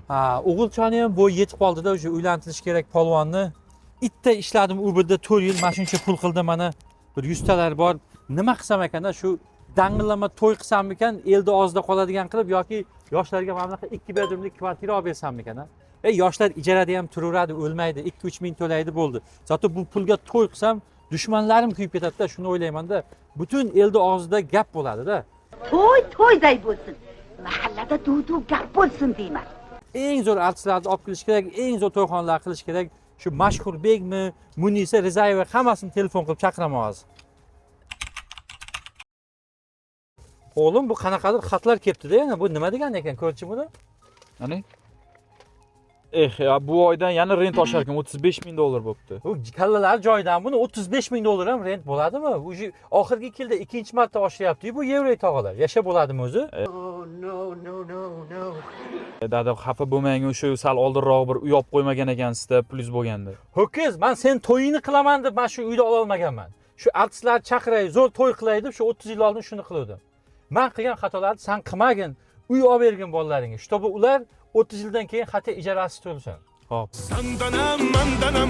Ha, o'g'ilchani ham bo'yi yetib qoldida, o'sha uylantirish kerak polvonni. Itta ishladim u yerda 4 yil, mana shuncha pul qildim, mana bir 100 talar bor. Nima qilsam ekan-da, shu dang'illama to'y qilsam ekan, elda ozda qoladigan qilib yoki yoshlarga mana bunaqa 2 bedrumli kvartira olib bersam ekan-da. Yoshlar ijarada ham turaveradi, o'lmaydi, 2-3 ming to'laydi bo'ldi. Zato bu pulga to'y qilsam, dushmanlarim kuyib ketadi-da, shuni o'ylayman-da. Butun elda og'zida gap bo'ladi-da. To'yday bo'lsin. Mahallada duv-duv gap bo'lsin deyman. Eng zo'r artistlarni olib kelish kerak, eng zo'r to'yxonalar qilish kerak. Shu mashhur Begmi, Munisa Rizayeva hammasini telefon qilib chaqiraman hozir. O'g'lim, bu qanaqadir xatlar kelibdi-da, yana bu nima degan ekan, ko'rchi buni? Qani? Ya bu oydan yana rent oshar ekan, 35 ming dollar bo'libdi. Bu kallalar joyidan buni 35 ming dollar ham rent bo'ladimi? Bu oxirgi 2 yilda ikkinchi marta oshyapti-yu bu yevro tog'alar. Yashab bo'ladimi o'zi? Dada, xafa bo'lmang, o'sha sal oldinroq bir uy olib qo'ymagan ekansizda, plyus bo'lganda. Ho'kiz, men sen to'yini qilaman deb mana shu uyda ola olmaganman. Shu artistlar chaqiray, zo'r to'y qilay deb shu 30 yil oldin shuni qildim. Men qilgan xatolarni sen qilmagin. Uy olib bergin bolalaringga. Shtobi ular 30 yildan keyin xato ijarasiz to'lsin. Xo'p. Sandanam, mandanam,